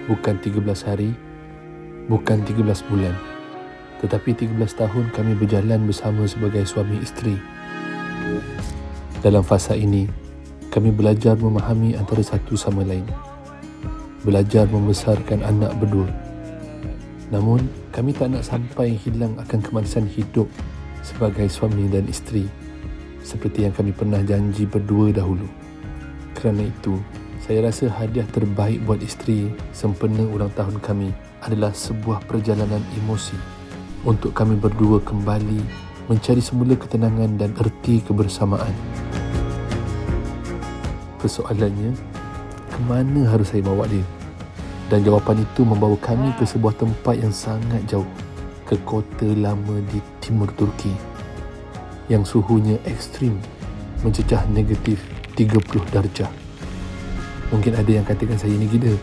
Bukan 13 hari, bukan 13 bulan, tetapi 13 tahun kami berjalan bersama sebagai suami isteri. Dalam fasa ini, kami belajar memahami antara satu sama lain. Belajar membesarkan anak berdua. Namun, kami tak nak sampai hilang akan kemanisan hidup sebagai suami dan isteri seperti yang kami pernah janji berdua dahulu. Kerana itu, saya rasa hadiah terbaik buat isteri sempena ulang tahun kami adalah sebuah perjalanan emosi untuk kami berdua kembali mencari semula ketenangan dan erti kebersamaan. Persoalannya, ke mana harus saya bawa dia? Dan jawapan itu membawa kami ke sebuah tempat yang sangat jauh, ke kota lama di timur Turki yang suhunya ekstrim mencecah negatif 30 darjah. Mungkin ada yang katakan saya ni gila,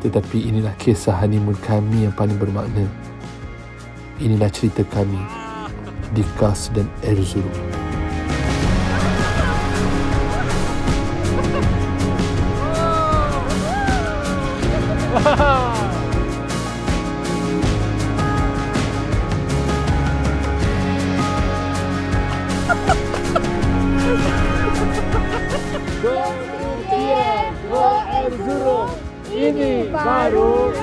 tetapi inilah kisah honeymoon kami yang paling bermakna. Inilah cerita kami di Kars dan Erzurum. Go Erzurum, ini baru